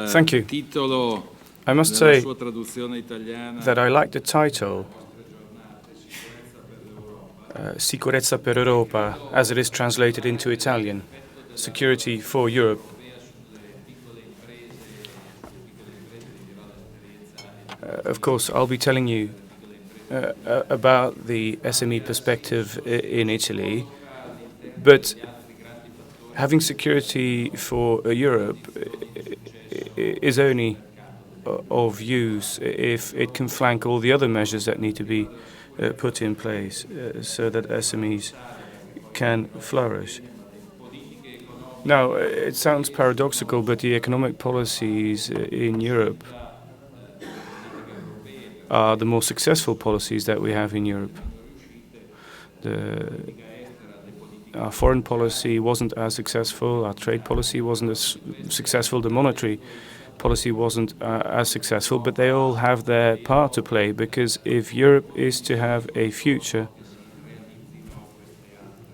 Thank you. I must say that I like the title, Sicurezza per Europa, as it is translated into Italian, Security for Europe. Of course, I'll be telling you about the SME perspective in Italy, but having security for Europe is only of use if it can flank all the other measures that need to be put in place so that SMEs can flourish. Now, it sounds paradoxical, but the economic policies in Europe are the more successful policies that we have in Europe. Our foreign policy wasn't as successful, our trade policy wasn't as successful, the monetary policy wasn't as successful, but they all have their part to play, because if Europe is to have a future,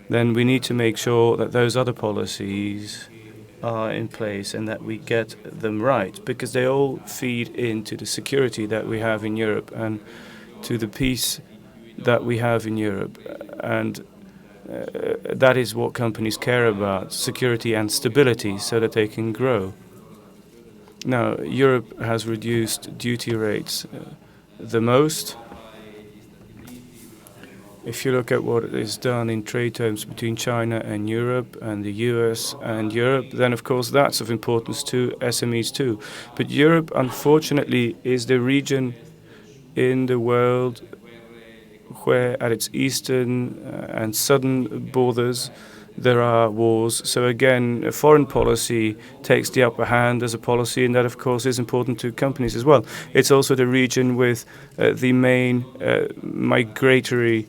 then we need to make sure that those other policies are in place and that we get them right, because they all feed into the security that we have in Europe and to the peace that we have in Europe. And that is what companies care about, security and stability, so that they can grow. Now, Europe has reduced duty rates the most. If you look at what is done in trade terms between China and Europe and the US and Europe, then of course that's of importance to SMEs too. But Europe, unfortunately, is the region in the world where at its eastern and southern borders there are wars. So again, foreign policy takes the upper hand as a policy, and that of course is important to companies as well. It's also the region with the main migratory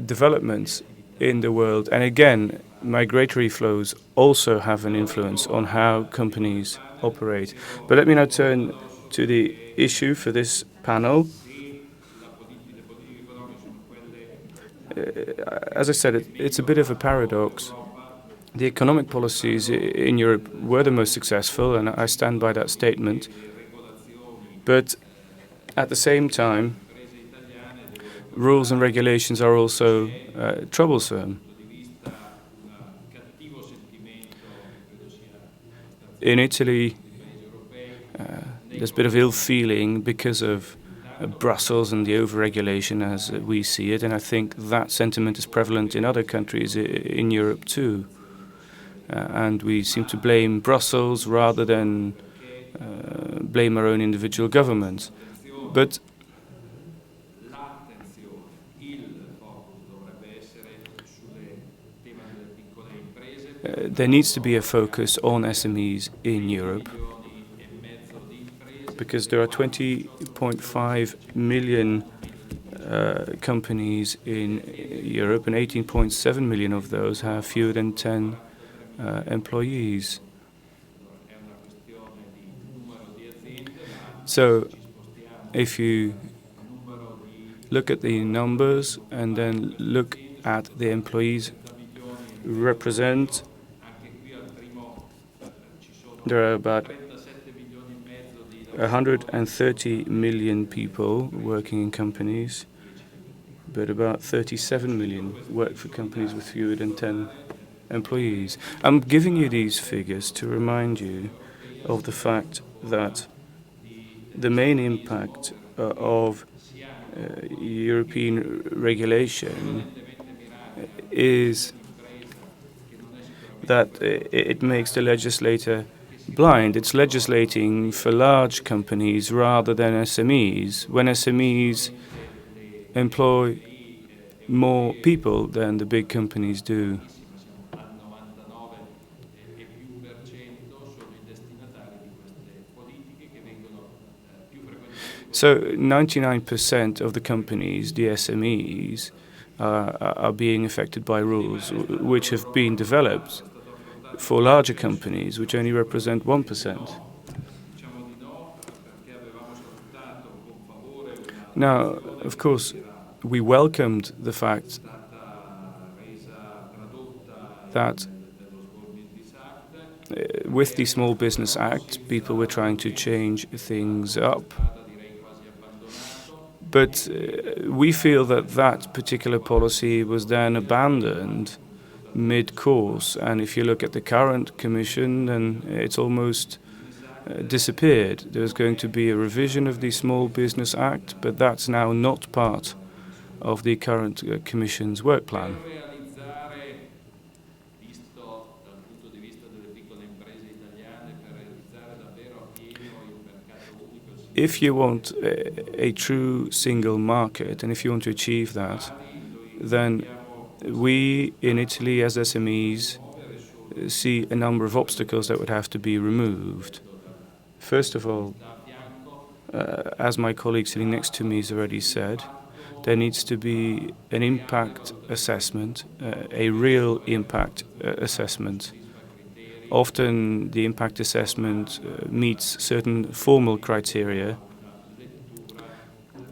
developments in the world. And again, migratory flows also have an influence on how companies operate. But let me now turn to the issue for this panel. As I said, it's a bit of a paradox. The economic policies in Europe were the most successful, and I stand by that statement. But at the same time, rules and regulations are also troublesome. In Italy, there's a bit of ill feeling because of Brussels and the overregulation as we see it, and I think that sentiment is prevalent in other countries in Europe too. And we seem to blame Brussels rather than blame our own individual governments. But there needs to be a focus on SMEs in Europe, because there are 20.5 million companies in Europe, and 18.7 million of those have fewer than 10 employees. So if you look at the numbers and then look at the employees represent, there are about 130 million people working in companies, but about 37 million work for companies with fewer than 10 employees. I'm giving you these figures to remind you of the fact that the main impact of European regulation is that it makes the legislator blind. It's legislating for large companies rather than SMEs, when SMEs employ more people than the big companies do. So 99% of the companies, the SMEs, are being affected by rules which have been developed for larger companies, which only represent 1%. Now, of course, we welcomed the fact that with the Small Business Act, people were trying to change things up. But we feel that that particular policy was then abandoned mid-course. And if you look at the current Commission, then it's almost disappeared. There's going to be a revision of the Small Business Act, but that's now not part of the current Commission's work plan. If you want a true single market, and if you want to achieve that, then we in Italy as SMEs see a number of obstacles that would have to be removed. First of all, as my colleague sitting next to me has already said, there needs to be an impact assessment, a real impact assessment. Often the impact assessment meets certain formal criteria,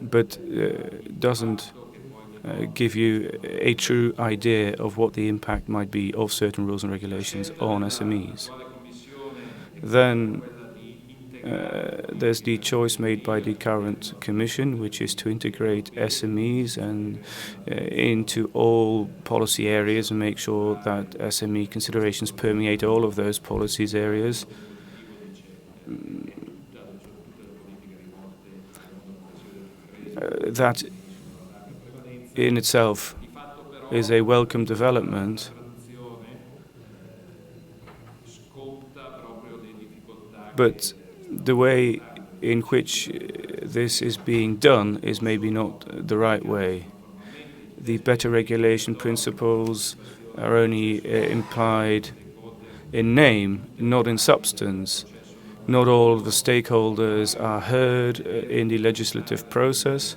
but doesn't give you a true idea of what the impact might be of certain rules and regulations on SMEs. Then there's the choice made by the current Commission, which is to integrate SMEs and into all policy areas and make sure that SME considerations permeate all of those policies areas. That in itself is a welcome development. But the way in which this is being done is maybe not the right way. The better regulation principles are only implied in name, not in substance. Not all of the stakeholders are heard in the legislative process.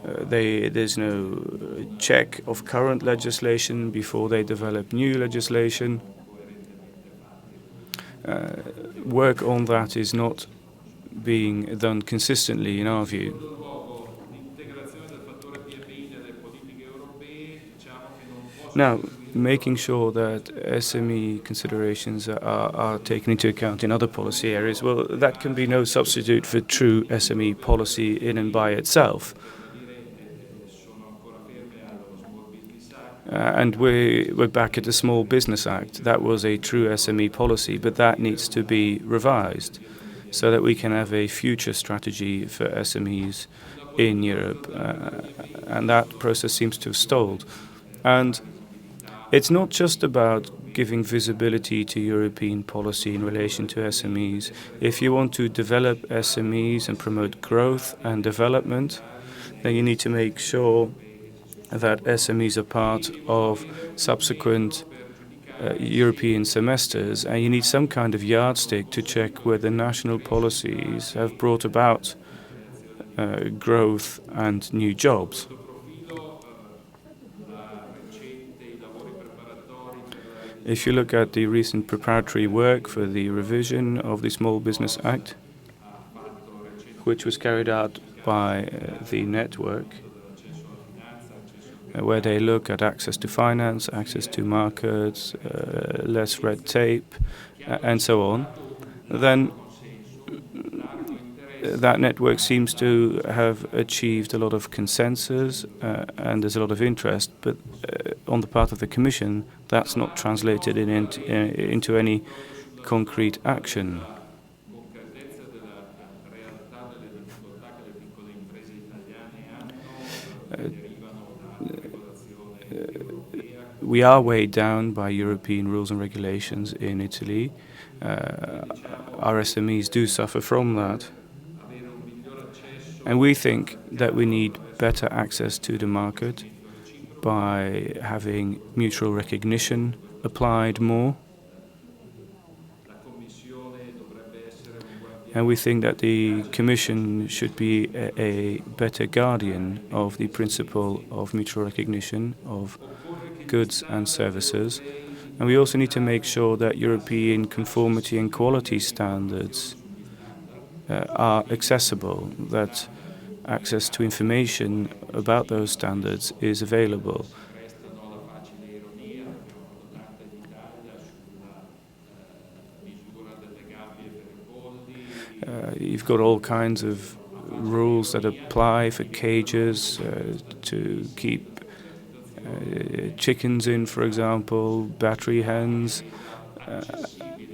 There's no check of current legislation before they develop new legislation. Work on that is not being done consistently in our view. Now, making sure that SME considerations are taken into account in other policy areas, well, that can be no substitute for true SME policy in and by itself. And we're back at the Small Business Act. That was a true SME policy, but that needs to be revised so that we can have a future strategy for SMEs in Europe. And that process seems to have stalled. And it's not just about giving visibility to European policy in relation to SMEs. If you want to develop SMEs and promote growth and development, then you need to make sure that SMEs are part of subsequent European semesters, and you need some kind of yardstick to check whether national policies have brought about growth and new jobs. If you look at the recent preparatory work for the revision of the Small Business Act, which was carried out by the network, where they look at access to finance, access to markets, less red tape, and so on, then that network seems to have achieved a lot of consensus and there's a lot of interest, but on the part of the Commission, that's not translated into any concrete action. We are weighed down by European rules and regulations in Italy. Our SMEs do suffer from that. And we think that we need better access to the market by having mutual recognition applied more. And we think that the Commission should be a better guardian of the principle of mutual recognition of goods and services. And we also need to make sure that European conformity and quality standards are accessible, that access to information about those standards is available. You've got all kinds of rules that apply for cages to keep chickens in, for example, battery hens.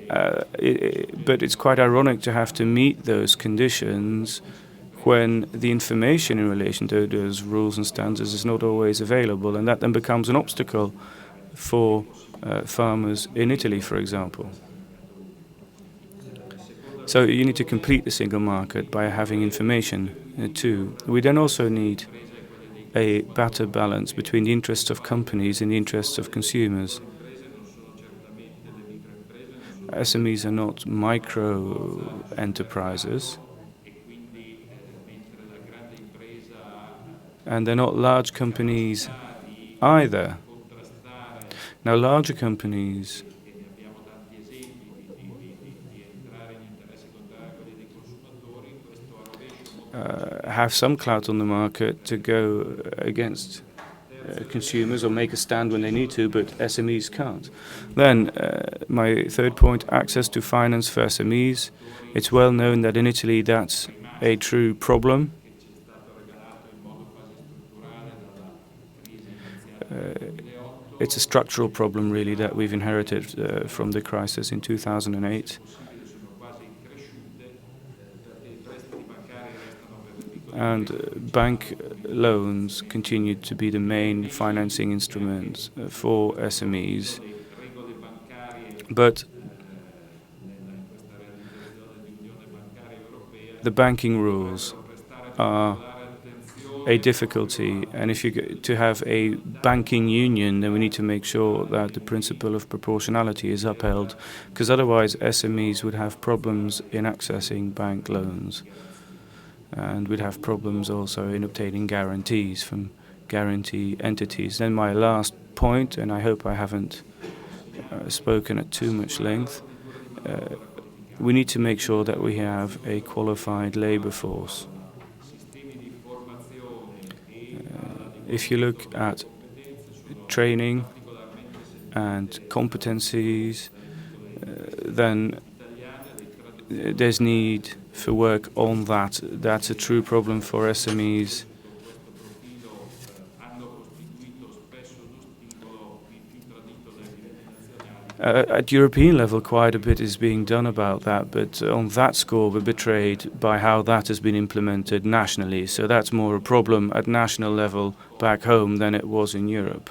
But it's quite ironic to have to meet those conditions when the information in relation to those rules and standards is not always available, and that then becomes an obstacle for farmers in Italy, for example. So you need to complete the single market by having information too. We then also need a better balance between the interests of companies and the interests of consumers. SMEs are not micro enterprises, and they're not large companies either. Now, larger companies have some clout on the market to go against consumers or make a stand when they need to, but SMEs can't. Then, my third point, access to finance for SMEs. It's well known that in Italy that's a true problem. It's a structural problem, really, that we've inherited from the crisis in 2008. And bank loans continued to be the main financing instrument for SMEs. But the banking rules are a difficulty, and if you get to have a banking union, then we need to make sure that the principle of proportionality is upheld, because otherwise SMEs would have problems in accessing bank loans. And we'd have problems also in obtaining guarantees from guarantee entities. Then my last point, and I hope I haven't spoken at too much length, we need to make sure that we have a qualified labor force. If you look at training and competencies, then there's need for work on that. That's a true problem for SMEs. At European level, quite a bit is being done about that, but on that score, we're betrayed by how that has been implemented nationally. So that's more a problem at national level back home than it was in Europe.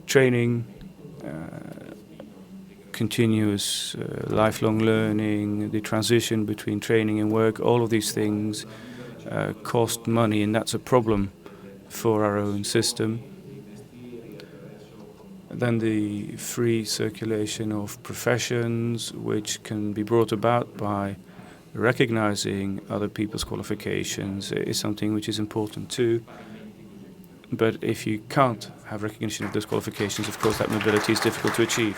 Training, continuous lifelong learning, the transition between training and work, all of these things cost money, and that's a problem for our own system. Then the free circulation of professions, which can be brought about by recognizing other people's qualifications, is something which is important too. But if you can't have recognition of those qualifications, of course, that mobility is difficult to achieve.